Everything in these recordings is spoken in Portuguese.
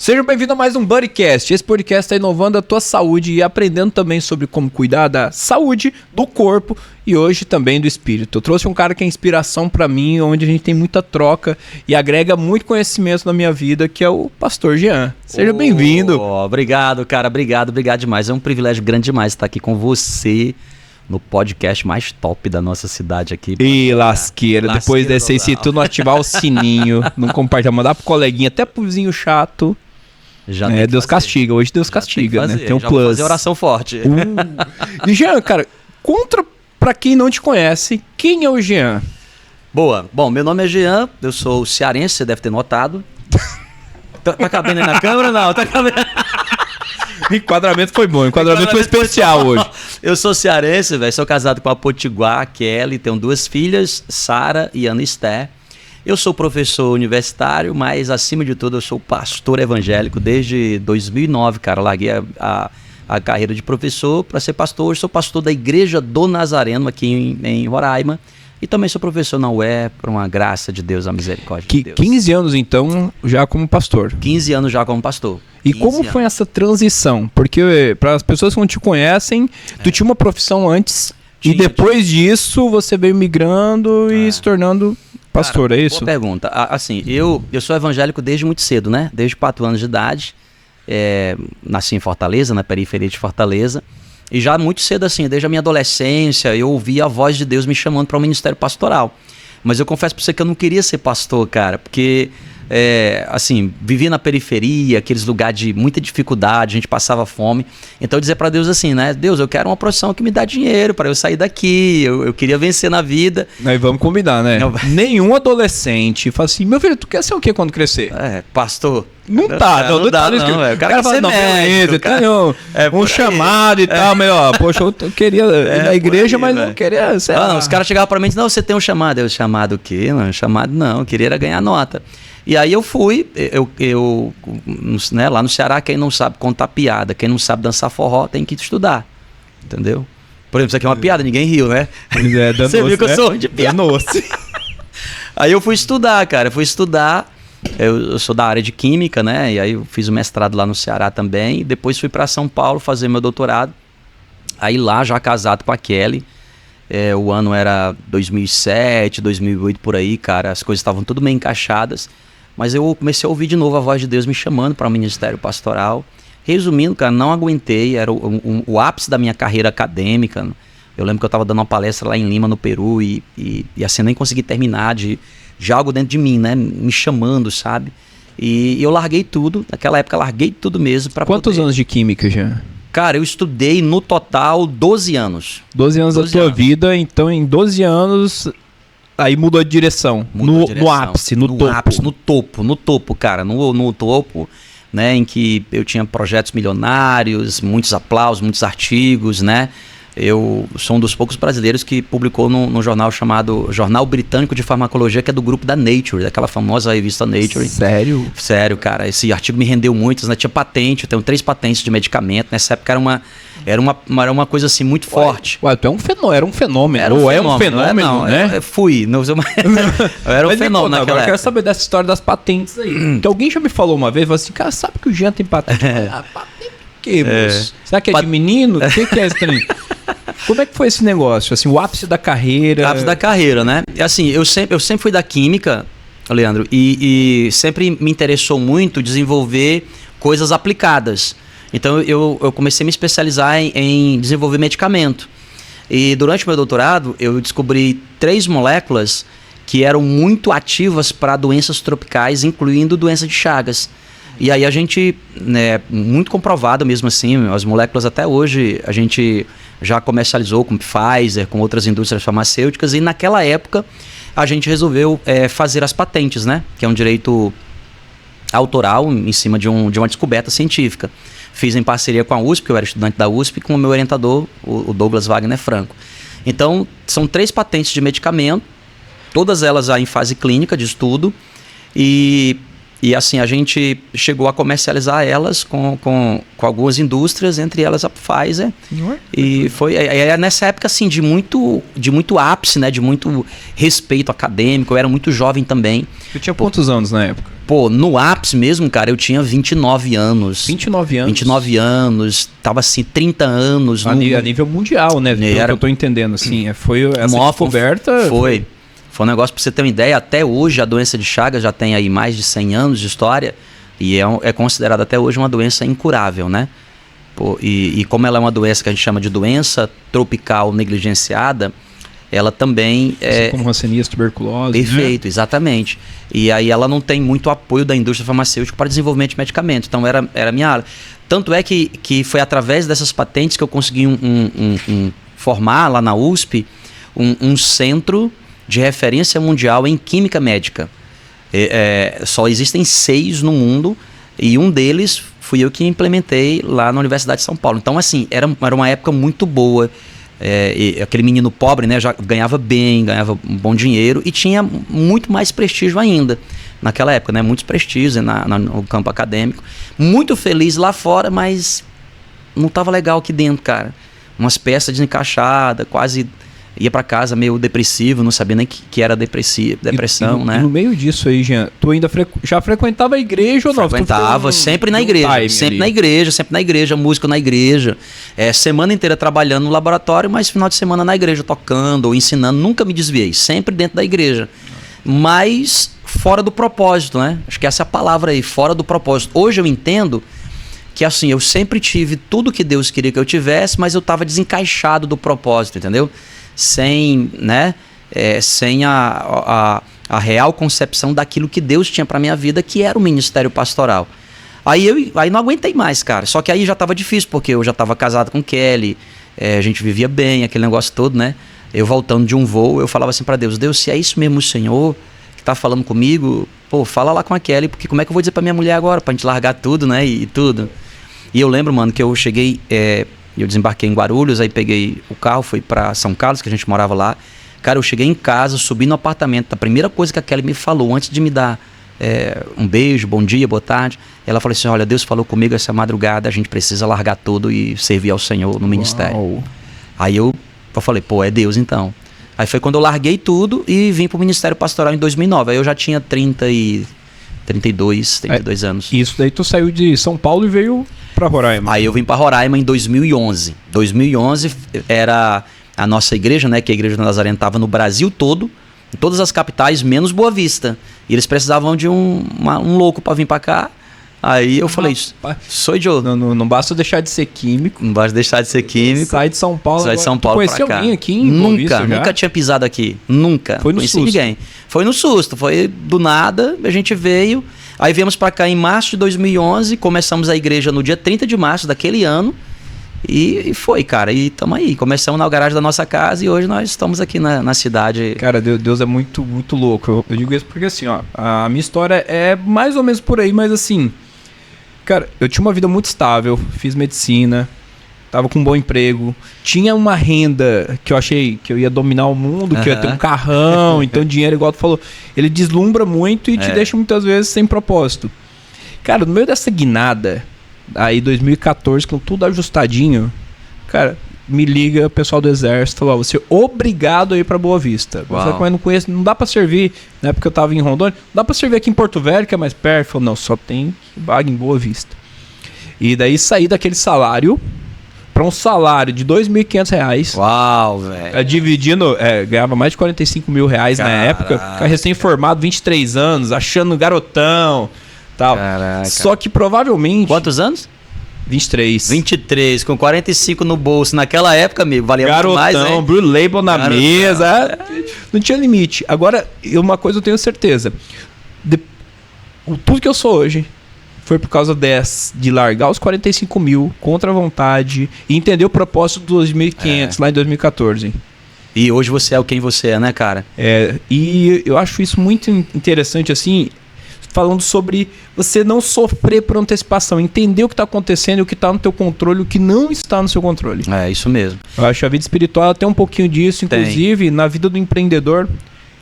Seja bem-vindo a mais um BuddyCast. Esse podcast está inovando a tua saúde e aprendendo também sobre como cuidar da saúde, do corpo e hoje também do espírito. Eu trouxe um cara que é inspiração para mim, onde a gente tem muita troca e agrega muito conhecimento na minha vida, que é o Pastor Jean. Seja bem-vindo. Obrigado, cara. Obrigado demais. É um privilégio grande demais estar aqui com você no podcast mais top da nossa cidade aqui. E lasqueira. Depois desse aí, se tu não ativar o sininho, não compartilhar, mandar pro coleguinha, até pro vizinho chato... Deus castiga, hoje Deus castiga, né? Tem um plus. Vou fazer oração forte. E Jean, cara, conta pra quem não te conhece, quem é o Jean? Boa. Bom, meu nome é Jean, eu sou cearense, você deve ter notado. Tá cabendo aí na câmera? Não, tá cabendo. O enquadramento foi bom, o enquadramento foi especial hoje. Eu sou cearense, velho, sou casado com a Potiguar, Kelly, tenho 2 filhas, Sara e Ana Esther. Eu sou professor universitário, mas acima de tudo eu sou pastor evangélico desde 2009, cara. Larguei a carreira de professor para ser pastor. Hoje sou pastor da Igreja do Nazareno aqui em Roraima. E também sou professor na UE, por uma graça de Deus, a misericórdia de Deus. 15 anos então já como pastor. 15 anos já como pastor. E como foi essa transição? Porque para as pessoas que não te conhecem, tu tinha uma profissão antes e depois disso você veio migrando e se tornando... Pastor, cara, é isso? Boa pergunta. Assim, eu sou evangélico desde muito cedo, né? Desde 4 anos de idade. Nasci em Fortaleza, na periferia de Fortaleza. E já muito cedo, assim, desde a minha adolescência, eu ouvia a voz de Deus me chamando para o ministério pastoral. Mas eu confesso para você que eu não queria ser pastor, cara, porque... assim, vivia na periferia, aqueles lugares de muita dificuldade, a gente passava fome. Então eu dizia para Deus assim, né? Deus, eu quero uma profissão que me dá dinheiro para eu sair daqui, eu queria vencer na vida. Aí vamos combinar, né? Nenhum adolescente fala assim, meu filho, tu quer ser o quê quando crescer? Pastor. Não dá, não dá. O cara fala, não, beleza, tem um chamado e tal, mas ó, poxa, eu queria ir na igreja, mas não queria, sei lá. Não, os caras chegavam para mim e diziam, não, você tem um chamado. Eu, chamado o quê? Não, chamado não, eu queria era ganhar nota. E aí eu fui, né, lá no Ceará, quem não sabe contar piada, quem não sabe dançar forró, tem que estudar, entendeu? Por exemplo, isso aqui é uma piada, ninguém riu, né? Você viu que eu sou ruim de piada. Aí eu fui estudar, cara, eu sou da área de química, né, e aí eu fiz o mestrado lá no Ceará também, e depois fui para São Paulo fazer meu doutorado, aí lá já casado com a Kelly. O ano era 2007, 2008, por aí, cara, as coisas estavam tudo meio encaixadas. Mas eu comecei a ouvir de novo a voz de Deus me chamando para o ministério pastoral. Resumindo, cara, não aguentei, era o ápice da minha carreira acadêmica. Eu lembro que eu estava dando uma palestra lá em Lima, no Peru, e assim, nem consegui terminar de algo dentro de mim, né, me chamando, sabe? E eu larguei tudo, naquela época larguei tudo mesmo. Quantos anos de química já? Cara, eu estudei no total 12 anos. 12 anos da tua vida, então em 12 anos... Aí mudou a direção, no ápice, no topo, cara, no topo, né, em que eu tinha projetos milionários, muitos aplausos, muitos artigos, né, eu sou um dos poucos brasileiros que publicou num jornal chamado Jornal Britânico de Farmacologia, que é do grupo da Nature, daquela famosa revista Nature. Sério? Sério, cara, esse artigo me rendeu muito, né, tinha patente, eu tenho 3 patentes de medicamento, nessa época era uma coisa assim muito forte. Ué, tu era um fenômeno. É um fenômeno, né? Eu fui. Não, eu era um fenômeno naquela época. Eu quero saber dessa história das patentes aí. Que alguém já me falou uma vez, falou assim, cara, sabe que o Jean tem patente? Patente o quê, moço? Será que é de menino? O que é esse trem? Como é que foi esse negócio? Assim, o ápice da carreira? O ápice da carreira, né? Assim, eu sempre fui da química, Leandro, e sempre me interessou muito desenvolver coisas aplicadas. Então eu comecei a me especializar em desenvolver medicamento. E durante o meu doutorado eu descobri 3 moléculas que eram muito ativas para doenças tropicais, incluindo doença de Chagas. E aí a gente, né, muito comprovado mesmo assim, as moléculas até hoje a gente já comercializou com Pfizer, com outras indústrias farmacêuticas, e naquela época a gente resolveu fazer as patentes, né, que é um direito autoral em cima de uma descoberta científica. Fiz em parceria com a USP, que eu era estudante da USP, e com o meu orientador, o Douglas Wagner Franco. Então, são 3 patentes de medicamento, todas elas em fase clínica de estudo, e assim, a gente chegou a comercializar elas com algumas indústrias, entre elas a Pfizer. E foi nessa época, assim, de muito ápice, né, de muito respeito acadêmico. Eu era muito jovem também. Você tinha quantos anos na época? Pô, no ápice mesmo, cara, eu tinha 29 anos. 29 anos? 29 anos, tava assim, 30 anos. A nível mundial, né? Pelo que eu tô entendendo, assim. Foi essa descoberta... Foi um negócio, pra você ter uma ideia, até hoje a doença de Chagas já tem aí mais de 100 anos de história e é considerada até hoje uma doença incurável, né? Pô, e como ela é uma doença que a gente chama de doença tropical negligenciada, ela também como hanseníase, tuberculose. Perfeito, né? Exatamente. E aí ela não tem muito apoio da indústria farmacêutica para desenvolvimento de medicamento. Então era a minha área. Tanto é que foi através dessas patentes que eu consegui formar lá na USP um centro de referência mundial em química médica. Só existem 6 no mundo e um deles fui eu que implementei lá na Universidade de São Paulo. Então, assim, era uma época muito boa. Aquele menino pobre, né, já ganhava bem, ganhava um bom dinheiro e tinha muito mais prestígio ainda naquela época, né, muitos prestígios no campo acadêmico. Muito feliz lá fora, mas não estava legal aqui dentro, cara. Umas peças desencaixadas, quase ia para casa meio depressivo, não sabia nem que era depressão, né? E no meio disso aí, Jean, tu ainda já frequentava a igreja ou não? Frequentava, sempre na igreja, sempre na igreja, música na igreja, semana inteira trabalhando no laboratório, mas final de semana na igreja, tocando ou ensinando, nunca me desviei, sempre dentro da igreja, mas fora do propósito, né? Acho que essa é a palavra aí, fora do propósito. Hoje eu entendo que assim, eu sempre tive tudo que Deus queria que eu tivesse, mas eu estava desencaixado do propósito, entendeu? Sem a real concepção daquilo que Deus tinha para minha vida, que era o ministério pastoral. Aí não aguentei mais, cara. Só que aí já estava difícil, porque eu já estava casado com Kelly, a gente vivia bem, aquele negócio todo, né? Eu voltando de um voo, eu falava assim para Deus, se é isso mesmo o Senhor que tá falando comigo, pô, fala lá com a Kelly, porque como é que eu vou dizer pra minha mulher agora, pra gente largar tudo, né, e tudo. E eu lembro, mano, que eu cheguei... eu desembarquei em Guarulhos, aí peguei o carro, fui pra São Carlos, que a gente morava lá. Cara, eu cheguei em casa, subi no apartamento. A primeira coisa que a Kelly me falou, antes de me dar um beijo, bom dia, boa tarde, ela falou assim, olha, Deus falou comigo essa madrugada, a gente precisa largar tudo e servir ao Senhor no ministério. Aí eu falei, pô, é Deus então. Aí foi quando eu larguei tudo e vim pro Ministério Pastoral em 2009. Aí eu já tinha 32 anos. Isso daí tu saiu de São Paulo e veio para Roraima. Aí eu vim para Roraima em 2011. 2011 era a nossa igreja, né? Que a Igreja do Nazareno estava no Brasil todo, em todas as capitais, menos Boa Vista. E eles precisavam de um louco para vir para cá. Aí eu falei, sou eu. Não basta deixar de ser químico. Não basta deixar de ser químico. Sai de São Paulo. Sai de São Paulo pra cá. Conheceu alguém aqui em Boa Vista? Nunca tinha pisado aqui. Nunca. Foi no susto. Ninguém. Foi no susto. Foi do nada. A gente veio. Aí viemos para cá em março de 2011. Começamos a igreja no dia 30 de março daquele ano. E foi, cara. E estamos aí. Começamos na garagem da nossa casa e hoje nós estamos aqui na cidade. Cara, Deus é muito, muito louco. Eu digo isso porque assim, ó, a minha história é mais ou menos por aí, mas assim... Cara, eu tinha uma vida muito estável, fiz medicina, tava com um bom emprego, tinha uma renda que eu achei que eu ia dominar o mundo, que eu ia ter um carrão, então dinheiro, igual tu falou, ele deslumbra muito e te deixa muitas vezes sem propósito. Cara, no meio dessa guinada, aí 2014, com tudo ajustadinho, cara, me liga o pessoal do exército, falou, você é obrigado a ir pra Boa Vista. Eu falei, mas não conheço, não dá pra servir, né, porque eu tava em Rondônia, não dá pra servir aqui em Porto Velho, que é mais perto. Eu falei, não, só tem vaga em Boa Vista. E daí saí daquele salário pra um salário de R$2.500. Uau, velho. Dividindo, ganhava mais de R$45 mil na época, recém-formado, 23 anos, achando garotão, tal. Caraca. Só que provavelmente... Quantos anos? 23, com 45 no bolso. Naquela época, amigo, valia garotão, muito mais, hein? Blue Label na mesa. Não tinha limite. Agora, uma coisa eu tenho certeza. Tudo que eu sou hoje foi por causa de largar os 45 mil contra a vontade e entender o propósito dos 2.500 lá em 2014. E hoje você é quem você é, né, cara? E eu acho isso muito interessante, assim... Falando sobre você não sofrer por antecipação, entender o que está acontecendo e o que está no teu controle, o que não está no seu controle. É, isso mesmo. Eu acho que a vida espiritual tem um pouquinho disso, inclusive na vida do empreendedor.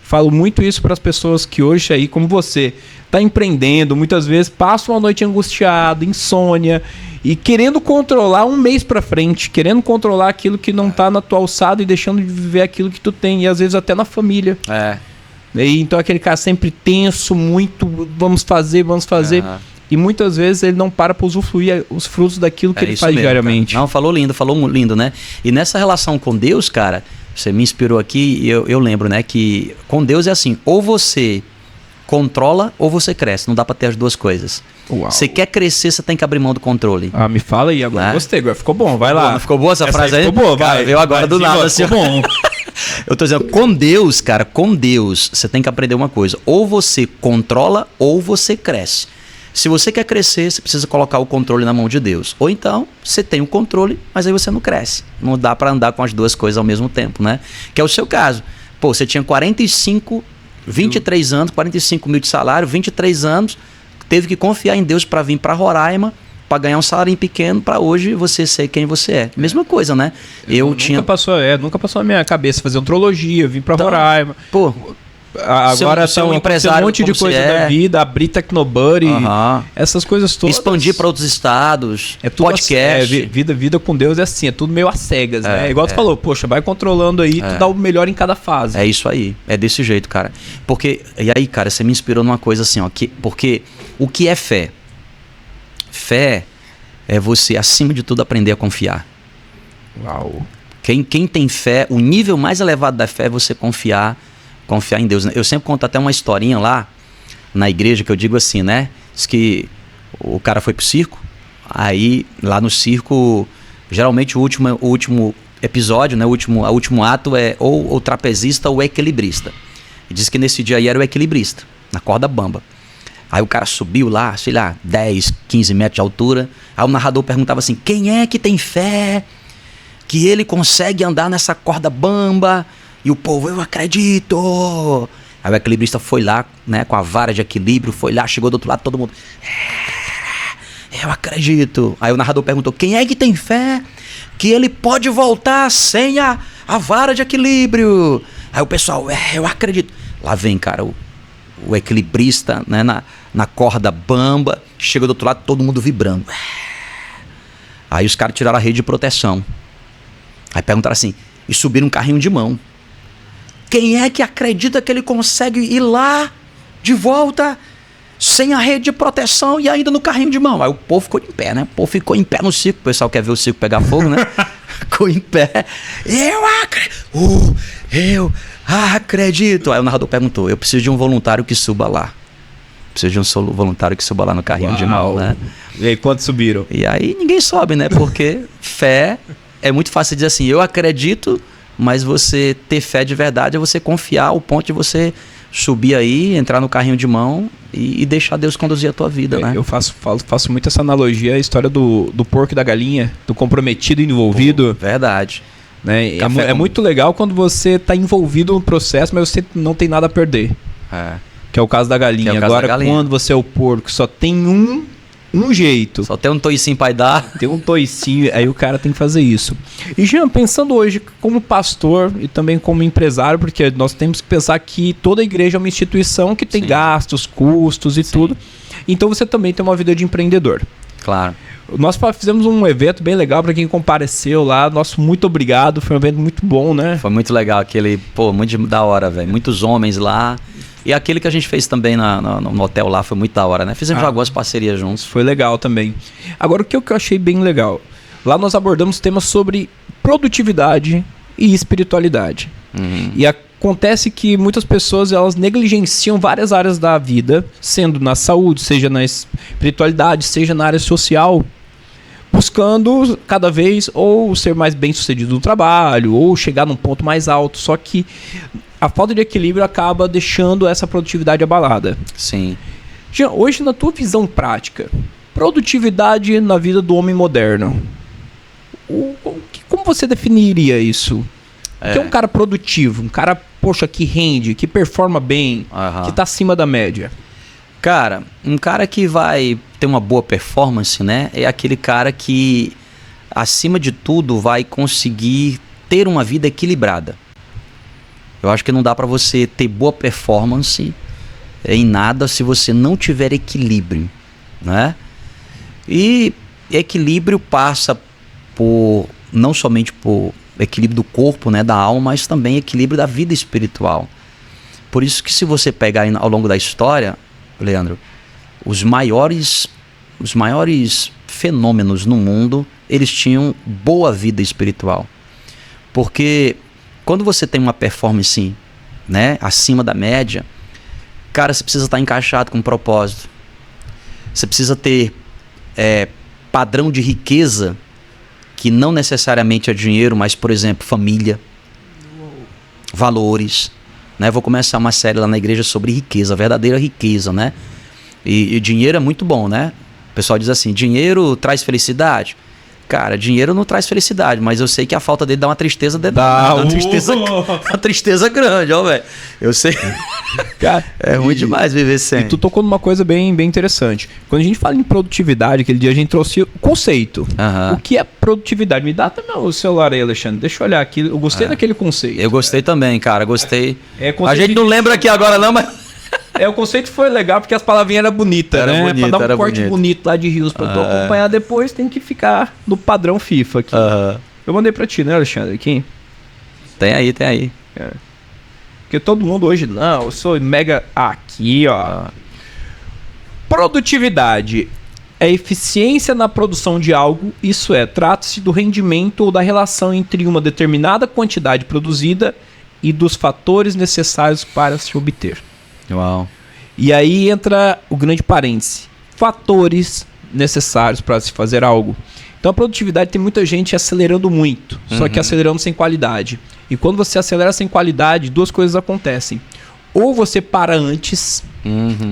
Falo muito isso para as pessoas que hoje aí, como você, está empreendendo, muitas vezes passa uma noite angustiada, insônia, e querendo controlar um mês para frente, querendo controlar aquilo que não está na tua alçada e deixando de viver aquilo que tu tem, e às vezes até na família. E, então aquele cara sempre tenso, muito, vamos fazer. E muitas vezes ele não para usufruir os frutos daquilo que ele faz mesmo, diariamente. Cara. Não, falou lindo, né? E nessa relação com Deus, cara, você me inspirou aqui e eu lembro, né, que com Deus é assim, ou você controla ou você cresce, não dá pra ter as duas coisas. Uau. Você quer crescer, você tem que abrir mão do controle. Me fala aí agora. Gostei, agora ficou bom, vai lá. Não ficou boa essa frase aí? Ficou boa, vai. Veio agora do nada assim. Ficou bom. Eu tô dizendo, com Deus, cara, com Deus, você tem que aprender uma coisa. Ou você controla ou você cresce. Se você quer crescer, você precisa colocar o controle na mão de Deus. Ou então, você tem o controle, mas aí você não cresce. Não dá pra andar com as duas coisas ao mesmo tempo, né? Que é o seu caso. Pô, você tinha 23 anos, 45 mil de salário, 23 anos, teve que confiar em Deus para vir para Roraima, para ganhar um salário pequeno, para hoje você ser quem você é. Mesma coisa, né? Nunca passou na minha cabeça fazer antrologia, vim para Roraima. Pô, agora ser um empresário, um monte de coisa da vida, abrir Tecnobuddy, essas coisas todas. Expandir para outros estados, podcast. Vida com Deus é assim, é tudo meio às cegas, né? Igual tu falou, poxa, vai controlando aí, tu dá o melhor em cada fase. É isso aí, é desse jeito, cara. Porque, e aí, cara, você me inspirou numa coisa assim, ó, porque o que é fé? Fé é você, acima de tudo, aprender a confiar. Uau. Quem tem fé, o nível mais elevado da fé é você confiar em Deus. Eu sempre conto até uma historinha lá na igreja que eu digo assim, né? Diz que o cara foi pro circo, aí lá no circo, geralmente o último episódio, né? O último ato é ou o trapezista ou o equilibrista. E diz que nesse dia aí era o equilibrista, na corda bamba. Aí o cara subiu lá, sei lá, 10, 15 metros de altura. Aí o narrador perguntava assim, quem é que tem fé que ele consegue andar nessa corda bamba? E o povo, eu acredito. Aí o equilibrista foi lá, né, com a vara de equilíbrio, foi lá, chegou do outro lado, todo mundo, eu acredito. Aí o narrador perguntou, quem é que tem fé que ele pode voltar sem a vara de equilíbrio? Aí o pessoal, eu acredito. Lá vem, cara, o equilibrista, né, na corda bamba, chega do outro lado, todo mundo vibrando. Aí os caras tiraram a rede de proteção. Aí perguntaram assim, e subiram um carrinho de mão. Quem é que acredita que ele consegue ir lá de volta sem a rede de proteção e ainda no carrinho de mão? Aí o povo ficou em pé, né? O povo ficou em pé no circo. O pessoal quer ver o circo pegar fogo, né? Ficou em pé. Eu acredito. Aí o narrador perguntou, eu preciso de um voluntário que suba lá. Preciso de um voluntário que suba lá no carrinho de mão, né? E aí, quantos subiram? E aí ninguém sobe, né? Porque fé é muito fácil dizer assim, eu acredito, mas você ter fé de verdade é você confiar ao ponto de você subir aí, entrar no carrinho de mão e deixar Deus conduzir a tua vida, né? Eu faço muito essa analogia, a história do porco e da galinha, do comprometido e envolvido. Verdade. Né? É muito legal quando você está envolvido no processo, mas você não tem nada a perder. Que é o caso da galinha. Agora, quando você é o porco, só tem um jeito. Só tem um toicinho para dar. Tem um toicinho, aí o cara tem que fazer isso. E Jean, pensando hoje como pastor e também como empresário, porque nós temos que pensar que toda igreja é uma instituição que tem gastos, custos e tudo. Então você também tem uma vida de empreendedor. Claro. Nós fizemos um evento bem legal para quem compareceu lá. Nosso muito obrigado, foi um evento muito bom, né? Foi muito legal, muito da hora, velho. Muitos homens lá. E aquele que a gente fez também no hotel lá foi muito da hora, né? Fizemos algumas parcerias juntos. Foi legal também. Agora, o que eu achei bem legal? Lá nós abordamos temas sobre produtividade e espiritualidade. E acontece que muitas pessoas elas negligenciam várias áreas da vida, sendo na saúde, seja na espiritualidade, seja na área social, buscando cada vez ou ser mais bem sucedido no trabalho, ou chegar num ponto mais alto. Só que a falta de equilíbrio acaba deixando essa produtividade abalada. Sim. Jean, hoje, na tua visão prática, produtividade na vida do homem moderno, como você definiria isso? O que é um cara produtivo? Um cara, poxa, que rende, que performa bem, que está acima da média? Cara, um cara que vai ter uma boa performance, né? É aquele cara que, acima de tudo, vai conseguir ter uma vida equilibrada. Eu acho que não dá para você ter boa performance em nada se você não tiver equilíbrio, né? E equilíbrio passa por não somente por equilíbrio do corpo, né, da alma, mas também equilíbrio da vida espiritual. Por isso que se você pegar ao longo da história, Leandro, os maiores fenômenos no mundo, eles tinham boa vida espiritual. Porque quando você tem uma performance, né, acima da média, cara, você precisa estar encaixado com um propósito. Você precisa ter padrão de riqueza, que não necessariamente é dinheiro, mas, por exemplo, família, valores. Né? Vou começar uma série lá na igreja sobre riqueza, verdadeira riqueza, né? E dinheiro é muito bom, né? O pessoal diz assim, dinheiro traz felicidade. Cara, dinheiro não traz felicidade, mas eu sei que a falta dele dá uma tristeza uma tristeza grande, ó, velho. Eu sei. Cara, é ruim demais viver sem. E tu tocou numa coisa bem interessante. Quando a gente fala em produtividade, aquele dia a gente trouxe o conceito. O que é produtividade? Me dá também o celular aí, Alexandre. Deixa eu olhar aqui. Eu gostei daquele conceito. Eu gostei também, cara. Gostei. A gente não lembra aqui agora não, mas... O conceito foi legal porque as palavrinhas eram bonitas, né? Bonito, pra dar um corte bonito lá de rios pra tu acompanhar depois, tem que ficar no padrão FIFA aqui. Eu mandei pra ti, né, Alexandre? Aqui? Tem aí. Porque todo mundo hoje, não, eu sou mega... Aqui, ó. Produtividade é eficiência na produção de algo, isso é, trata-se do rendimento ou da relação entre uma determinada quantidade produzida e dos fatores necessários para se obter. Uau. E aí entra o grande parêntese. Fatores necessários para se fazer algo. Então a produtividade tem muita gente acelerando muito, só que acelerando sem qualidade. E quando você acelera sem qualidade, duas coisas acontecem. Ou você para antes,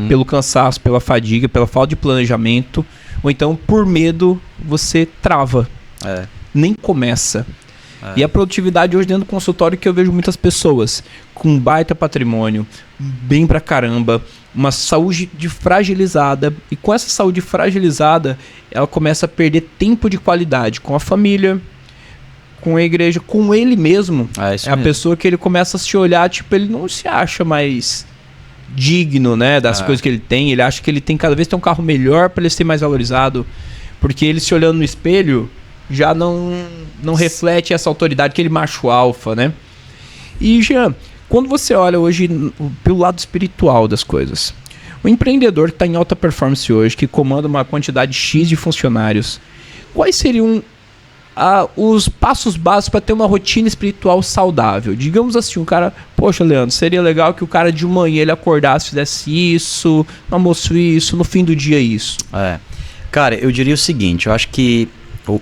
pelo cansaço, pela fadiga, pela falta de planejamento, ou então por medo você trava. Nem começa. E a produtividade hoje dentro do consultório que eu vejo muitas pessoas com um baita patrimônio, bem pra caramba, uma saúde fragilizada, e com essa saúde fragilizada ela começa a perder tempo de qualidade com a família, com a igreja, com ele mesmo. É a pessoa que ele começa a se olhar, tipo, ele não se acha mais digno, né, das coisas que ele tem, ele acha que ele tem cada vez ter um carro melhor para ele ser mais valorizado, porque ele se olhando no espelho já não reflete essa autoridade, aquele macho alfa, né? E, Jean, quando você olha hoje pelo lado espiritual das coisas, o empreendedor que está em alta performance hoje, que comanda uma quantidade X de funcionários, quais seriam os passos básicos para ter uma rotina espiritual saudável? Digamos assim, um cara, poxa, Leandro, seria legal que o cara de manhã ele acordasse, fizesse isso, no almoço isso, no fim do dia isso. Cara, eu diria o seguinte, eu acho que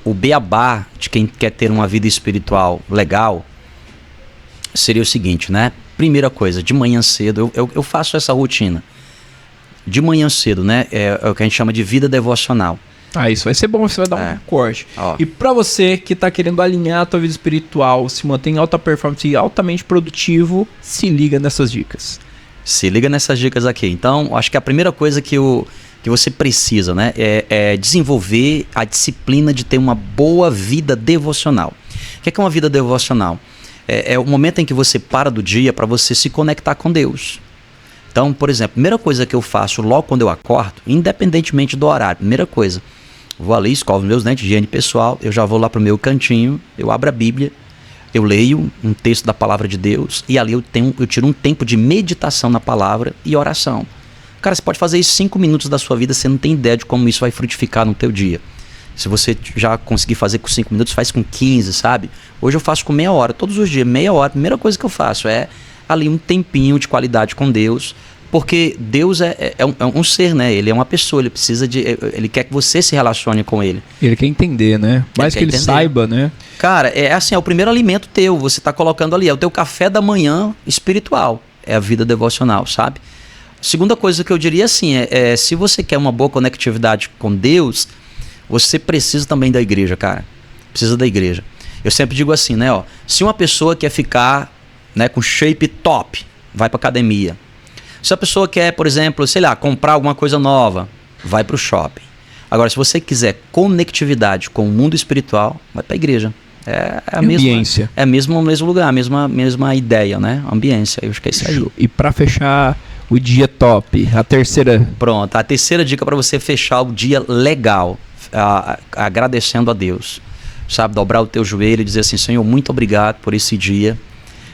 o beabá de quem quer ter uma vida espiritual legal seria o seguinte, né? Primeira coisa, de manhã cedo, eu faço essa rotina. De manhã cedo, né? É o que a gente chama de vida devocional. Isso vai ser bom, você vai dar um corte. E pra você que tá querendo alinhar a tua vida espiritual, se manter em alta performance e altamente produtivo, se liga nessas dicas. Se liga nessas dicas aqui. Então, acho que a primeira coisa que você precisa, né, é desenvolver a disciplina de ter uma boa vida devocional. O que é uma vida devocional? É o momento em que você para do dia para você se conectar com Deus. Então, por exemplo, a primeira coisa que eu faço logo quando eu acordo, independentemente do horário, primeira coisa, vou ali, escovo meus dentes, higiene pessoal, eu já vou lá pro meu cantinho, eu abro a Bíblia, eu leio um texto da palavra de Deus e ali eu tiro um tempo de meditação na palavra e oração. Cara, você pode fazer isso 5 minutos da sua vida, você não tem ideia de como isso vai frutificar no teu dia. Se você já conseguir fazer com 5 minutos, faz com 15, sabe? Hoje eu faço com meia hora, todos os dias, meia hora. A primeira coisa que eu faço é ali um tempinho de qualidade com Deus, porque Deus é um ser, né? Ele é uma pessoa, ele quer que você se relacione com ele. Ele quer entender, né? Mais que ele saiba, né? Cara, é o primeiro alimento teu, você tá colocando ali, é o teu café da manhã espiritual, é a vida devocional, sabe? Segunda coisa que eu diria assim, se você quer uma boa conectividade com Deus, você precisa também da igreja, cara. Precisa da igreja. Eu sempre digo assim, né? Se uma pessoa quer ficar, né, com shape top, vai pra academia. Se a pessoa quer, por exemplo, sei lá, comprar alguma coisa nova, vai pro shopping. Agora, se você quiser conectividade com o mundo espiritual, vai pra igreja. É a ambiência. É mesmo o mesmo lugar, a mesma ideia, né? Ambiência, eu acho que é isso aí. E pra fechar o dia top, a terceira... Pronto, a terceira dica para você fechar o dia legal, agradecendo a Deus. Sabe, dobrar o teu joelho e dizer assim, Senhor, muito obrigado por esse dia.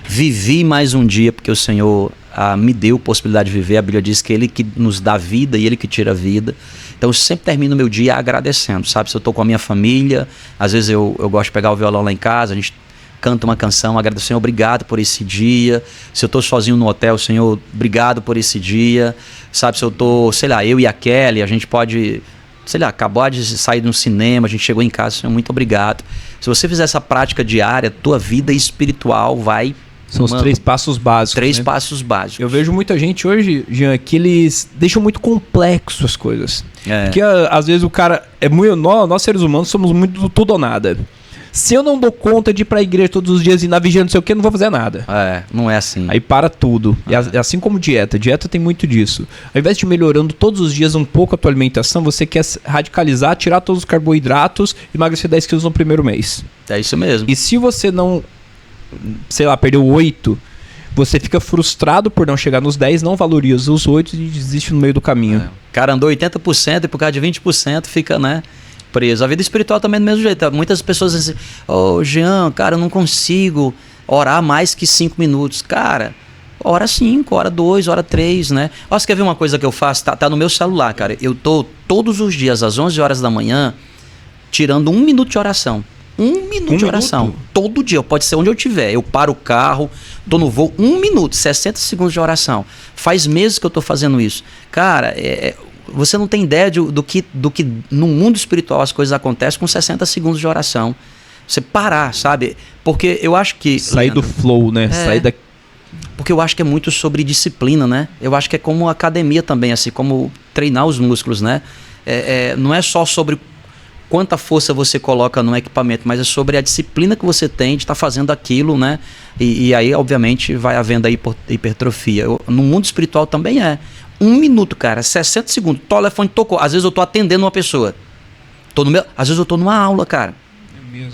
Vivi mais um dia porque o Senhor me deu possibilidade de viver. A Bíblia diz que Ele que nos dá vida e Ele que tira a vida. Então eu sempre termino o meu dia agradecendo, sabe? Se eu estou com a minha família, às vezes eu gosto de pegar o violão lá em casa, a gente canta uma canção, agradeço, Senhor, obrigado por esse dia. Se eu estou sozinho no hotel, Senhor, obrigado por esse dia. Sabe, se eu estou, sei lá, eu e a Kelly, a gente pode, sei lá, acabou de sair de um cinema, a gente chegou em casa, Senhor, muito obrigado. Se você fizer essa prática diária, tua vida espiritual vai... São os 3 passos básicos. 3 passos básicos. Eu vejo muita gente hoje, Jean, que eles deixam muito complexo as coisas. Porque às vezes o cara é muito... Nós seres humanos somos muito do tudo ou nada. Se eu não dou conta de ir pra igreja todos os dias e na vigília não sei o que, eu não vou fazer nada. Não é assim. Aí para tudo. É assim como dieta. Dieta tem muito disso. Ao invés de melhorando todos os dias um pouco a tua alimentação, você quer radicalizar, tirar todos os carboidratos e emagrecer 10 quilos no primeiro mês. É isso mesmo. E se você não, sei lá, perdeu 8, você fica frustrado por não chegar nos 10, não valoriza os 8 e desiste no meio do caminho. O cara andou 80% e por causa de 20% fica, né? Preso. A vida espiritual também é do mesmo jeito. Muitas pessoas dizem assim, Jean, cara, eu não consigo orar mais que 5 minutos. Cara, ora 5, ora 2, ora 3, né? Você quer ver uma coisa que eu faço? Tá no meu celular, cara. Eu tô todos os dias, às 11 horas da manhã, tirando 1 minuto de oração. 1 minuto de oração. Todo dia, pode ser onde eu estiver. Eu paro o carro, tô no voo, 1 minuto, 60 segundos de oração. Faz meses que eu tô fazendo isso. Cara, você não tem ideia do que no mundo espiritual as coisas acontecem com 60 segundos de oração. Você parar, sabe? Porque eu acho que... Sair do flow, né? Sair da... Porque eu acho que é muito sobre disciplina, né? Eu acho que é como academia também, assim, como treinar os músculos, né? Não é só sobre quanta força você coloca no equipamento, mas é sobre a disciplina que você tem de estar fazendo aquilo, né? E aí, obviamente, vai havendo a hipertrofia. No mundo espiritual também é. 1 minuto, cara, 60 segundos. O telefone tocou. Às vezes eu tô atendendo uma pessoa. Às vezes eu tô numa aula, cara.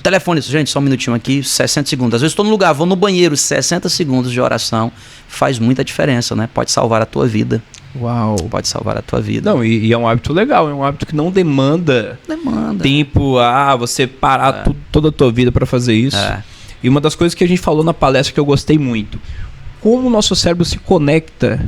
Telefone, gente, só um minutinho aqui, 60 segundos. Às vezes eu tô no lugar, vou no banheiro, 60 segundos de oração. Faz muita diferença, né? Pode salvar a tua vida. Uau. Pode salvar a tua vida. Não, e é um hábito legal, é um hábito que não demanda tempo, você parar toda a tua vida para fazer isso. E uma das coisas que a gente falou na palestra que eu gostei muito, como o nosso cérebro se conecta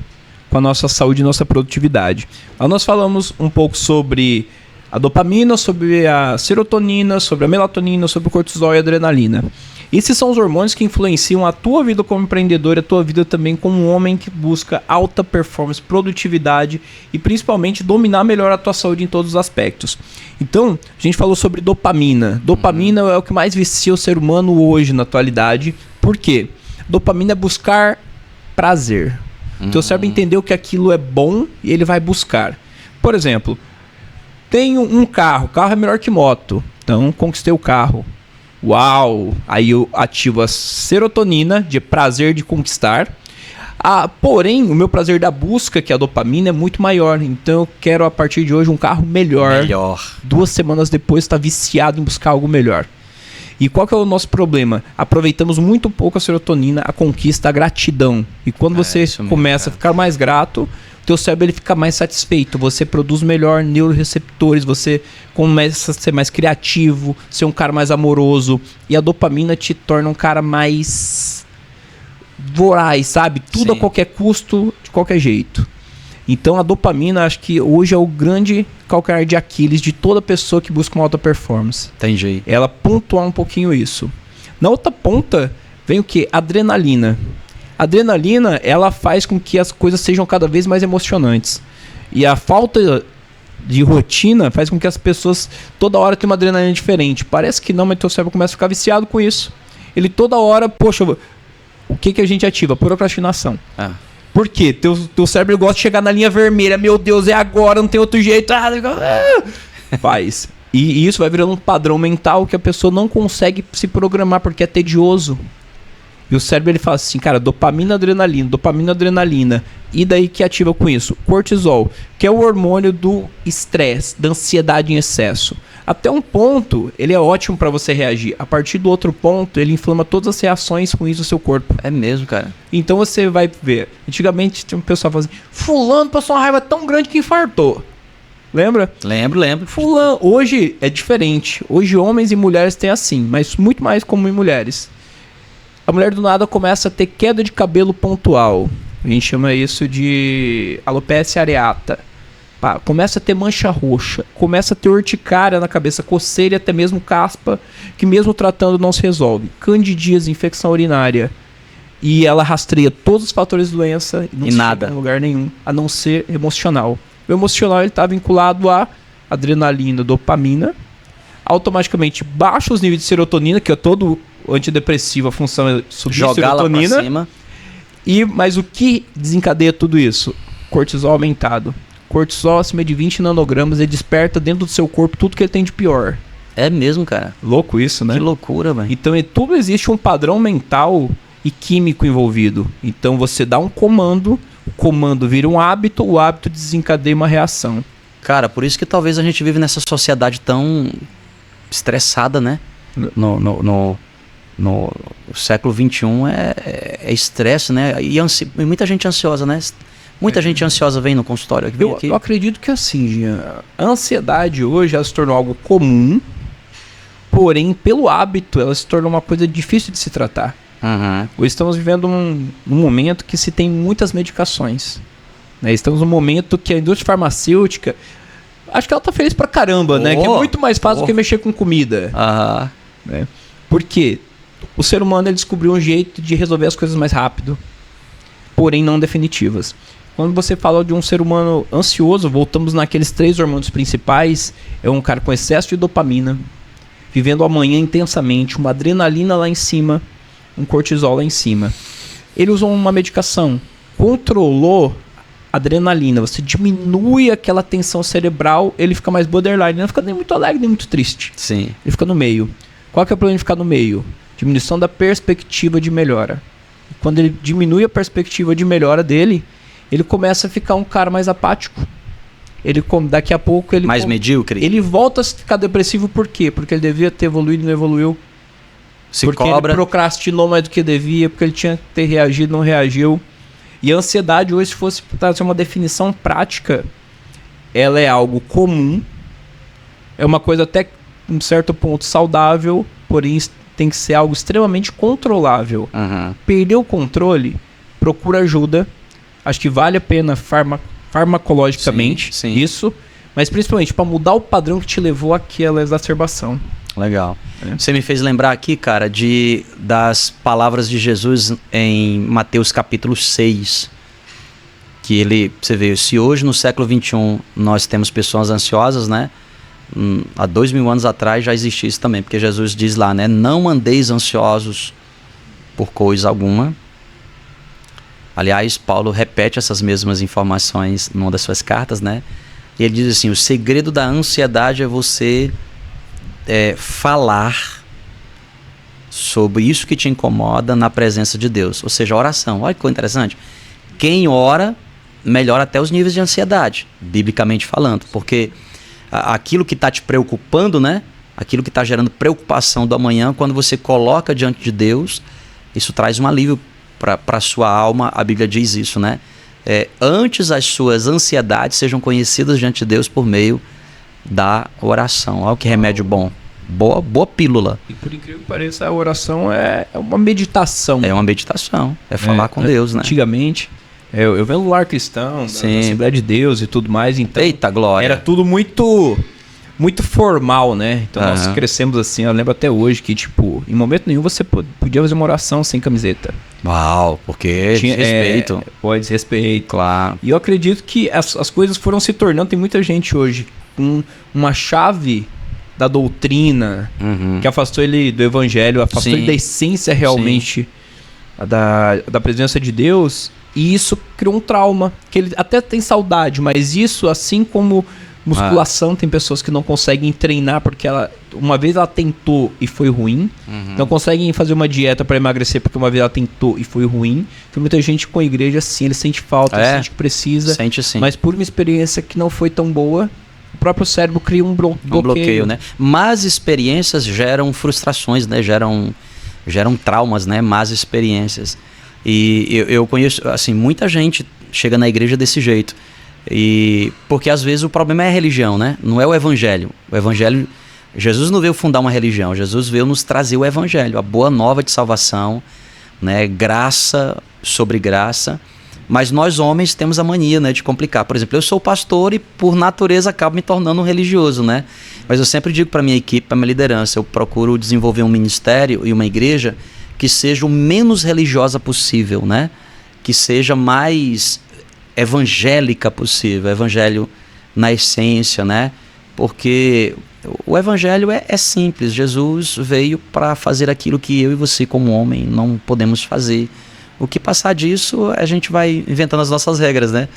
com a nossa saúde e nossa produtividade. Lá nós falamos um pouco sobre a dopamina, sobre a serotonina, sobre a melatonina, sobre o cortisol e a adrenalina. Esses são os hormônios que influenciam a tua vida como empreendedor e a tua vida também como um homem que busca alta performance, produtividade e principalmente dominar melhor a tua saúde em todos os aspectos. Então, a gente falou sobre dopamina. Dopamina é o que mais vicia o ser humano hoje na atualidade. Por quê? Dopamina é buscar prazer. O teu cérebro entendeu que aquilo é bom e ele vai buscar. Por exemplo, tenho um carro. O carro é melhor que moto. Então, conquistei o carro. Uau! Aí eu ativo a serotonina de prazer de conquistar. Porém, o meu prazer da busca, que é a dopamina, é muito maior. Então, eu quero a partir de hoje um carro melhor. 2 semanas depois, está viciado em buscar algo melhor. E qual que é o nosso problema? Aproveitamos muito pouco a serotonina, a conquista, a gratidão. E quando você começa a ficar mais grato, teu cérebro ele fica mais satisfeito. Você produz melhor neuroreceptores, você começa a ser mais criativo, ser um cara mais amoroso. E a dopamina te torna um cara mais voraz, sabe? Tudo a qualquer custo, de qualquer jeito. Então a dopamina, acho que hoje é o grande calcanhar de Aquiles de toda pessoa que busca uma alta performance. Entendi. Ela pontuar um pouquinho isso. Na outra ponta vem o quê? Adrenalina. A adrenalina, ela faz com que as coisas sejam cada vez mais emocionantes. E a falta de rotina faz com que as pessoas toda hora tenham uma adrenalina diferente. Parece que não, mas teu cérebro começa a ficar viciado com isso. Ele toda hora, poxa, o que a gente ativa? Procrastinação. Por quê? Teu cérebro gosta de chegar na linha vermelha. Meu Deus, é agora, não tem outro jeito. Faz. E isso vai virando um padrão mental que a pessoa não consegue se programar porque é tedioso. E o cérebro ele fala assim, cara, dopamina, adrenalina. E daí que ativa com isso? Cortisol, que é o hormônio do estresse, da ansiedade em excesso. Até um ponto, ele é ótimo para você reagir. A partir do outro ponto, ele inflama todas as reações ruins do seu corpo. É mesmo, cara. Então você vai ver. Antigamente tinha um pessoal falando assim, fulano passou uma raiva tão grande que infartou. Lembra? Lembro. Fulano. Hoje é diferente. Hoje homens e mulheres têm assim, mas muito mais comum em mulheres. A mulher do nada começa a ter queda de cabelo pontual. A gente chama isso de alopecia areata. Começa a ter mancha roxa, começa a ter urticária na cabeça, coceira e até mesmo caspa, que mesmo tratando não se resolve. Candidíase, infecção urinária. E ela rastreia todos os fatores de doença e não nada em lugar nenhum, a não ser emocional. O emocional está vinculado a adrenalina, dopamina. Automaticamente baixa os níveis de serotonina, que é todo antidepressivo, a função é subir a serotonina. Pra cima. Mas o que desencadeia tudo isso? Cortisol aumentado. Cortisol acima de 20 nanogramas, ele desperta dentro do seu corpo tudo que ele tem de pior. É mesmo, cara. Louco isso, né? Que loucura, velho. Então, tudo existe um padrão mental e químico envolvido. Então, você dá um comando, o comando vira um hábito, o hábito desencadeia uma reação. Cara, por isso que talvez a gente vive nessa sociedade tão estressada, né? No século XXI é estresse, né? E muita gente ansiosa, né? Muita gente ansiosa vem no consultório. Eu acredito que assim, Jean, a ansiedade hoje ela se tornou algo comum, porém, pelo hábito, ela se tornou uma coisa difícil de se tratar. Uhum. Hoje estamos vivendo num momento que se tem muitas medicações. Né? Estamos num momento que a indústria farmacêutica, acho que ela tá feliz pra caramba, né? Que é muito mais fácil do que mexer com comida. Uhum. Né? Por quê? O ser humano ele descobriu um jeito de resolver as coisas mais rápido, porém não definitivas. Quando você fala de um ser humano ansioso, voltamos naqueles 3 hormônios principais. É um cara com excesso de dopamina, vivendo amanhã intensamente, uma adrenalina lá em cima, um cortisol lá em cima. Ele usou uma medicação, controlou a adrenalina, você diminui aquela tensão cerebral, ele fica mais borderline, ele não fica nem muito alegre, nem muito triste. Sim. Ele fica no meio. Qual que é o problema de ficar no meio? Diminuição da perspectiva de melhora. Quando ele diminui a perspectiva de melhora dele, ele começa a ficar um cara mais apático. Daqui a pouco ele... Mais medíocre? Ele volta a ficar depressivo por quê? Porque ele devia ter evoluído e não evoluiu. Porque ele procrastinou mais do que devia, porque ele tinha que ter reagido, não reagiu. E a ansiedade hoje, se fosse trazer uma definição prática, ela é algo comum, é uma coisa até um certo ponto saudável, porém tem que ser algo extremamente controlável. Uhum. Perder o controle, procura ajuda. Acho que vale a pena farmacologicamente, sim. Isso, mas principalmente para mudar o padrão que te levou àquela exacerbação. Legal. Você me fez lembrar aqui, cara, das palavras de Jesus em Mateus capítulo 6. Que você vê, se hoje no século XXI nós temos pessoas ansiosas, né? Há 2000 anos atrás já existia isso também, porque Jesus diz lá, né? Não andeis ansiosos por coisa alguma. Aliás, Paulo repete essas mesmas informações numa das suas cartas, né? E ele diz assim, o segredo da ansiedade é você falar sobre isso que te incomoda na presença de Deus. Ou seja, a oração. Olha que coisa interessante. Quem ora, melhora até os níveis de ansiedade, biblicamente falando. Porque aquilo que está te preocupando, né? Aquilo que está gerando preocupação do amanhã, quando você coloca diante de Deus, isso traz um alívio para a sua alma. A Bíblia diz isso, né? Antes as suas ansiedades sejam conhecidas diante de Deus por meio da oração. Olha que remédio bom. Boa pílula. E por incrível que pareça, a oração é uma meditação. É uma meditação. É falar com Deus, né? Antigamente, eu venho no lar cristão, na Assembleia de Deus e tudo mais. Então, eita glória. Era tudo muito formal, né? Então nós crescemos assim. Eu lembro até hoje que, tipo, em momento nenhum você podia fazer uma oração sem camiseta. Uau, porque tinha respeito. Pode respeito. Claro. E eu acredito que as coisas foram se tornando. Tem muita gente hoje com uma chave da doutrina que afastou ele do evangelho, afastou ele da essência realmente da presença de Deus, e isso criou um trauma, que ele até tem saudade, mas isso, assim como musculação, tem pessoas que não conseguem treinar porque uma vez ela tentou e foi ruim, não conseguem fazer uma dieta para emagrecer porque uma vez ela tentou e foi ruim. Tem muita gente com a igreja assim, ele sente falta, ele sente que precisa, mas por uma experiência que não foi tão boa, o próprio cérebro cria um bloqueio, né? Más experiências geram frustrações, né? Geram traumas, né? Más experiências. E eu conheço, assim, muita gente chega na igreja desse jeito. Porque às vezes o problema é a religião, né? Não é o evangelho. O evangelho, Jesus não veio fundar uma religião, Jesus veio nos trazer o evangelho, a boa nova de salvação, né? Graça sobre graça. Mas nós homens temos a mania, né, de complicar. Por exemplo, eu sou pastor e por natureza acabo me tornando um religioso, né? Mas eu sempre digo para minha equipe, para minha liderança, eu procuro desenvolver um ministério e uma igreja que seja o menos religiosa possível, né? Que seja mais evangélica possível, evangelho na essência, né? Porque o evangelho é simples. Jesus veio para fazer aquilo que eu e você como homem não podemos fazer. O que passar disso, a gente vai inventando as nossas regras, né?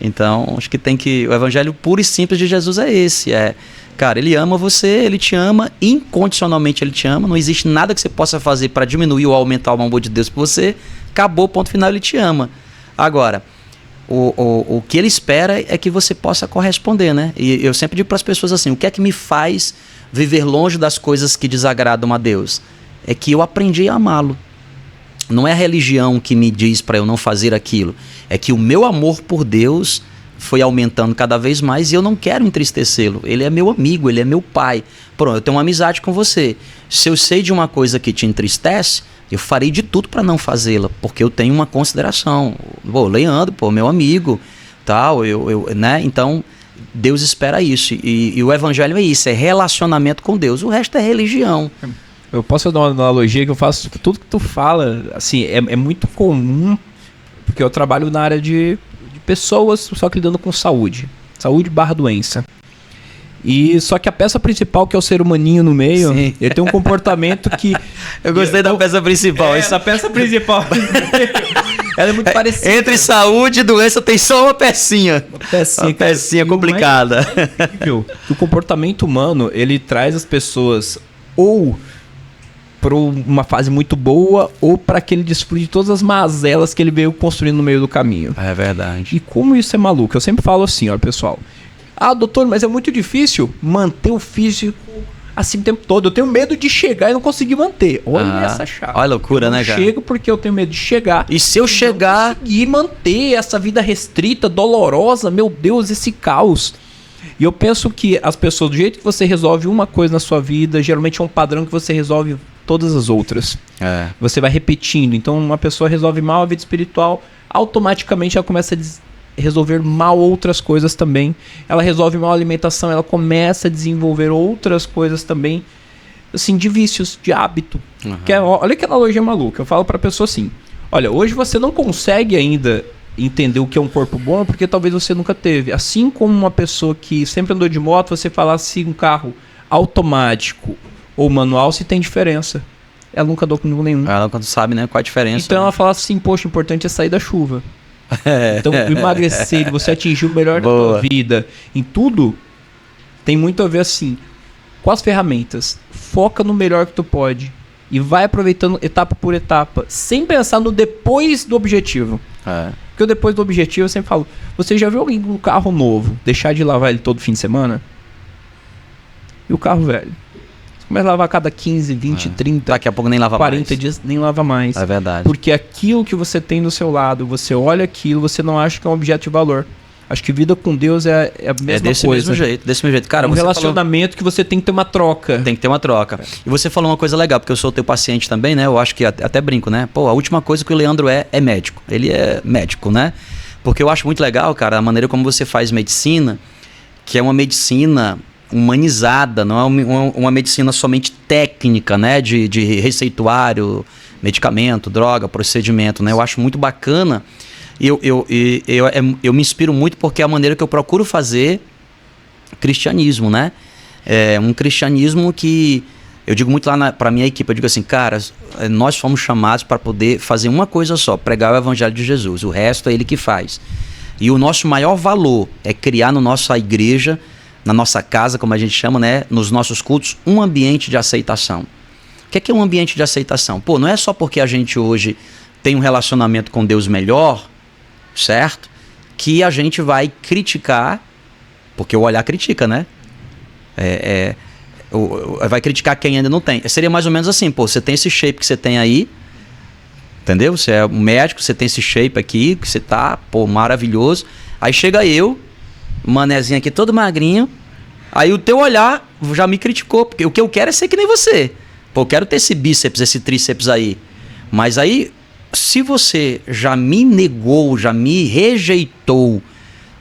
Então, acho que o evangelho puro e simples de Jesus é esse. Cara, ele ama você, ele te ama, incondicionalmente ele te ama, não existe nada que você possa fazer para diminuir ou aumentar o amor de Deus por você. Acabou, ponto final, ele te ama. Agora, o que ele espera é que você possa corresponder, né? E eu sempre digo para as pessoas assim, o que é que me faz viver longe das coisas que desagradam a Deus? É que eu aprendi a amá-lo. Não é a religião que me diz para eu não fazer aquilo. É que o meu amor por Deus foi aumentando cada vez mais e eu não quero entristecê-lo. Ele é meu amigo, ele é meu pai. Pronto, eu tenho uma amizade com você. Se eu sei de uma coisa que te entristece, eu farei de tudo para não fazê-la, porque eu tenho uma consideração. Leandro, meu amigo, tal, né? Então, Deus espera isso. E o evangelho é isso, é relacionamento com Deus. O resto é religião. Eu posso dar uma analogia que eu faço, tudo que tu fala, assim, é muito comum, porque eu trabalho na área de pessoas, só que lidando com saúde / doença. E só que a peça principal, que é o ser humaninho no meio, sim, ele tem um comportamento que... Eu gostei da peça principal. Essa peça principal. Ela é muito parecida. Entre saúde e doença tem só uma pecinha. Uma pecinha complicada. O comportamento humano, ele traz as pessoas ou para uma fase muito boa ou para aquele desfrute de todas as mazelas que ele veio construindo no meio do caminho. É verdade. E como isso é maluco? Eu sempre falo assim, ó, pessoal. Doutor, mas é muito difícil manter o físico assim o tempo todo. Eu tenho medo de chegar e não conseguir manter. Olha essa chave. Olha a loucura, né, cara? Eu chego porque eu tenho medo de chegar. E se eu chegar... conseguir manter essa vida restrita, dolorosa, meu Deus, esse caos. E eu penso que as pessoas, do jeito que você resolve uma coisa na sua vida, geralmente é um padrão que você resolve todas as outras. Você vai repetindo. Então, uma pessoa resolve mal a vida espiritual, automaticamente ela começa a resolver mal outras coisas também. Ela resolve mal a alimentação, ela começa a desenvolver outras coisas também, assim, de vícios, de hábito. Olha que analogia maluca. Eu falo pra pessoa assim, olha, hoje você não consegue ainda entender o que é um corpo bom, porque talvez você nunca teve. Assim como uma pessoa que sempre andou de moto, você falar se um carro automático ou manual, se tem diferença. Ela nunca andou com nenhum. Ela nunca sabe, né, qual a diferença. Então ela fala assim, poxa, o importante é sair da chuva. Então emagrecer, você atingir o melhor da tua vida. Em tudo, tem muito a ver assim, com as ferramentas. Foca no melhor que tu pode. E vai aproveitando etapa por etapa, sem pensar no depois do objetivo. Porque o depois do objetivo eu sempre falo, você já viu alguém com um carro novo deixar de lavar ele todo fim de semana? E o carro velho? Você começa a lavar a cada 15, 20, 30, daqui a pouco nem lava 40 mais. dias, nem lava mais. É verdade. Porque aquilo que você tem do seu lado, você olha aquilo, você não acha que é um objeto de valor. Acho que vida com Deus é a mesma desse coisa. Desse mesmo jeito. Cara, um relacionamento que você tem que ter uma troca. Tem que ter uma troca. E você falou uma coisa legal, porque eu sou teu paciente também, né? Eu acho que até brinco, né? Pô, a última coisa que o Leandro é médico. Ele é médico, né? Porque eu acho muito legal, cara, a maneira como você faz medicina, que é uma medicina humanizada, não é uma medicina somente técnica, né? De receituário, medicamento, droga, procedimento, né? Eu acho muito bacana. Eu me inspiro muito porque é a maneira que eu procuro fazer cristianismo, né? É um cristianismo que eu digo muito lá para minha equipe, eu digo assim, cara, nós fomos chamados para poder fazer uma coisa só, pregar o evangelho de Jesus, o resto é ele que faz. E o nosso maior valor é criar na nossa igreja, na nossa casa, como a gente chama, né? Nos nossos cultos, um ambiente de aceitação. O que é um ambiente de aceitação? Pô, não é só porque a gente hoje tem um relacionamento com Deus melhor, certo? Que a gente vai criticar, porque o olhar critica, né? Vai criticar quem ainda não tem. Seria mais ou menos assim, pô, você tem esse shape que você tem aí, entendeu? Você é um médico, você tem esse shape aqui, que você tá, pô, maravilhoso. Aí chega eu, manezinho aqui todo magrinho, aí o teu olhar já me criticou, porque o que eu quero é ser que nem você. Pô, eu quero ter esse bíceps, esse tríceps aí. Mas aí se você já me negou, já me rejeitou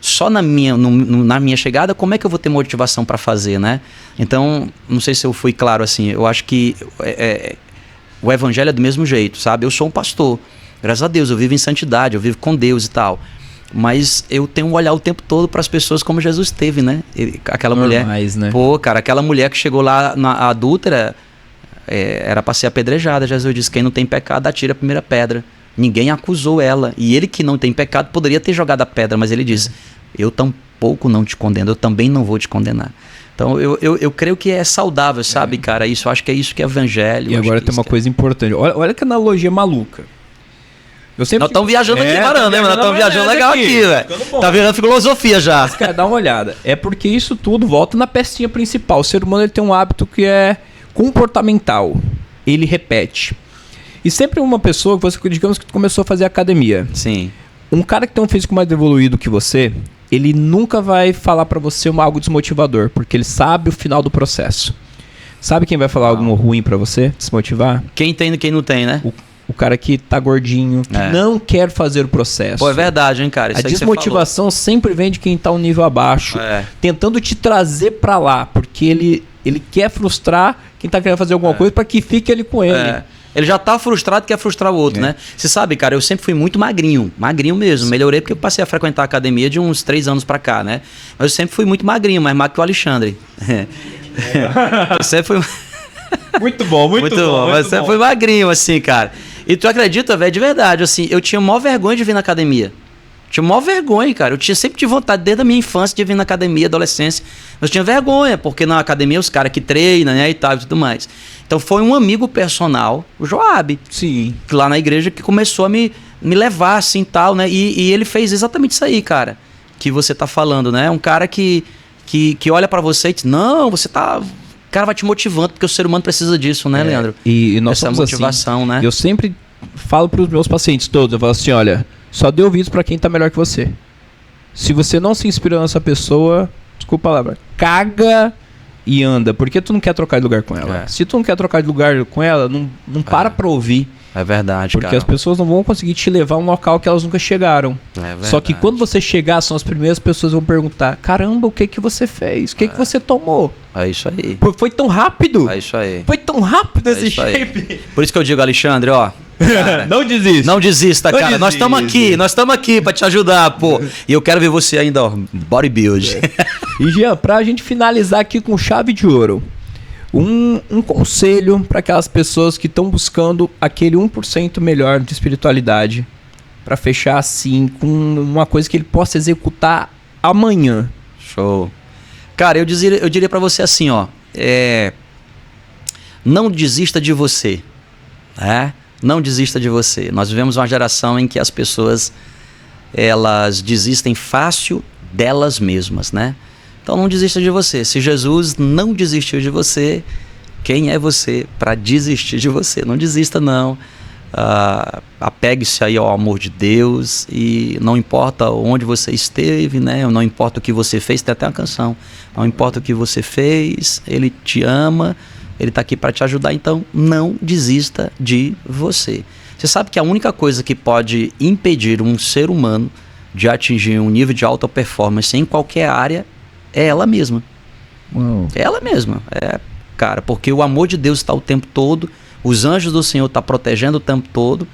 só na minha chegada, como é que eu vou ter motivação para fazer, né? Então, não sei se eu fui claro assim, eu acho que o evangelho é do mesmo jeito, sabe? Eu sou um pastor, graças a Deus, eu vivo em santidade, eu vivo com Deus e tal, mas eu tenho um olhar o tempo todo para as pessoas como Jesus teve, né? Aquela Normais, mulher, né? Pô, cara, aquela mulher que chegou lá na adúltera, era para ser apedrejada. Jesus disse, quem não tem pecado atira a primeira pedra. Ninguém acusou ela, e ele que não tem pecado poderia ter jogado a pedra, mas ele disse, eu tampouco não te condeno, eu também não vou te condenar. Então eu creio que é saudável, sabe, cara? Isso, eu acho que é isso que é evangelho. E agora tem uma coisa importante, olha que analogia maluca. Nós estamos viajando aqui, varando, né? Nós estamos viajando legal aqui, velho. Tá virando filosofia já. Mas, cara, dá uma olhada. É porque isso tudo volta na pecinha principal. O ser humano ele tem um hábito que é comportamental. Ele repete. E sempre uma pessoa que você, digamos que começou a fazer academia. Sim. Um cara que tem um físico mais evoluído que você, ele nunca vai falar pra você algo desmotivador, porque ele sabe o final do processo. Sabe quem vai falar algo ruim pra você, desmotivar? Quem tem e quem não tem, né? O cara que tá gordinho, que não quer fazer o processo. Pô, é verdade, hein, cara? Isso a desmotivação sempre vem de quem tá um nível abaixo, tentando te trazer pra lá, porque ele quer frustrar quem tá querendo fazer alguma coisa pra que fique ali com ele. Ele já tá frustrado e quer frustrar o outro, né? Você sabe, cara, eu sempre fui muito magrinho mesmo. Sim. Melhorei porque eu passei a frequentar a academia de uns 3 anos pra cá, né? Mas eu sempre fui muito magrinho, mais magro que o Alexandre. Eu sempre fui... Muito bom. Mas sempre fui magrinho, assim, cara. E tu acredita, velho, de verdade, assim, eu tinha maior vergonha de vir na academia. Tinha maior vergonha, cara. Eu sempre tive vontade, desde a minha infância, de vir na academia, adolescência. Mas eu tinha vergonha, porque na academia os caras que treinam, né, e tal, e tudo mais. Então foi um amigo personal, o Joab. Sim. Lá na igreja, que começou a me levar, assim, tal, né? E ele fez exatamente isso aí, cara, que você tá falando, né? Um cara que olha pra você e diz, não, você tá... O cara vai te motivando, porque o ser humano precisa disso, né, Leandro? E nós essa somos motivação, assim, né? Eu sempre falo pros meus pacientes todos, eu falo assim, olha, só dê ouvidos pra quem tá melhor que você. Se você não se inspira nessa pessoa, desculpa a palavra, caga e anda, porque tu não quer trocar de lugar com ela. Se tu não quer trocar de lugar com ela, não para pra ouvir. É verdade, porque as pessoas não vão conseguir te levar a um local que elas nunca chegaram. Só que quando você chegar, são as primeiras pessoas que vão perguntar, caramba, o que você fez? O que você tomou? É isso aí. Foi tão rápido? É isso aí. Foi tão rápido esse shape? Por isso que eu digo, Alexandre, ó. Cara, não desista. Não desista, cara. Nós estamos aqui pra te ajudar, pô. E eu quero ver você ainda, ó, bodybuild. E Jean, pra gente finalizar aqui com chave de ouro, um conselho para aquelas pessoas que estão buscando aquele 1% melhor de espiritualidade, para fechar assim com uma coisa que ele possa executar amanhã. Show. Cara, eu diria para você assim, ó, não desista de você, né? Não desista de você. Nós vivemos uma geração em que as pessoas elas desistem fácil delas mesmas, né? Então não desista de você. Se Jesus não desistiu de você, quem é você para desistir de você? Não desista, não. Apegue-se aí ao amor de Deus e não importa onde você esteve, né? Não importa o que você fez, tem até uma canção. Não importa o que você fez, Ele te ama, Ele está aqui para te ajudar, então não desista de você. Você sabe que a única coisa que pode impedir um ser humano de atingir um nível de alta performance em qualquer área é ela mesma. É ela mesma. Cara, porque o amor de Deus está o tempo todo, os anjos do Senhor estão protegendo o tempo todo,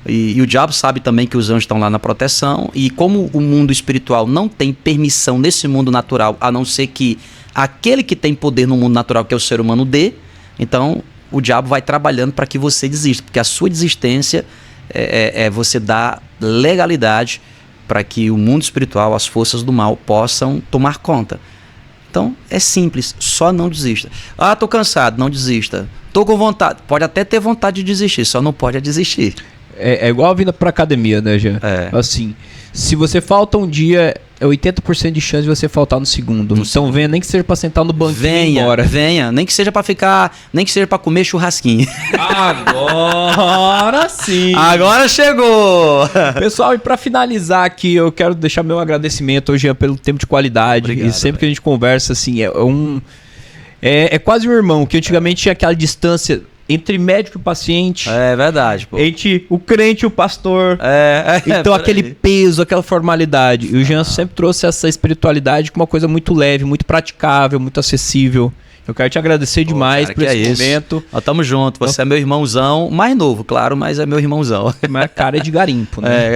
e o diabo sabe também que os anjos estão lá na proteção, e como o mundo espiritual não tem permissão nesse mundo natural, a não ser que aquele que tem poder no mundo natural, que é o ser humano, dê, então o diabo vai trabalhando para que você desista, porque a sua desistência é você dar legalidade para que o mundo espiritual, as forças do mal, possam tomar conta. Então, é simples, só não desista. Tô cansado, não desista. Tô com vontade, pode até ter vontade de desistir, só não pode desistir. É igual a vinda pra academia, né, Jean? Assim, se você falta um dia, é 80% de chance de você faltar no segundo. Então venha, nem que seja pra sentar no banquinho e ir embora. Venha, nem que seja pra ficar, nem que seja pra comer churrasquinho. Agora sim! Agora chegou! Pessoal, e pra finalizar aqui, eu quero deixar meu agradecimento hoje pelo tempo de qualidade. Obrigado, e sempre que a gente conversa, assim, é quase um irmão, que antigamente tinha aquela distância. entre médico e paciente. É verdade, pô. Entre o crente e o pastor. Então aquele peso, aquela formalidade. E o Jean sempre trouxe essa espiritualidade como uma coisa muito leve, muito praticável, muito acessível. Eu quero te agradecer demais por esse momento. Nós tamo junto. Você é meu irmãozão, mais novo, claro, mas é meu irmãozão. Mas cara é de garimpo, né?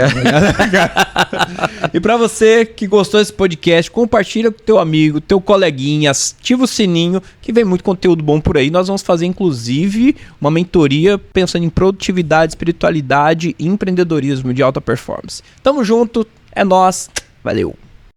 E pra você que gostou desse podcast, compartilha com teu amigo, teu coleguinha, ativa o sininho, que vem muito conteúdo bom por aí. Nós vamos fazer, inclusive, uma mentoria pensando em produtividade, espiritualidade e empreendedorismo de alta performance. Tamo junto, é nóis, valeu!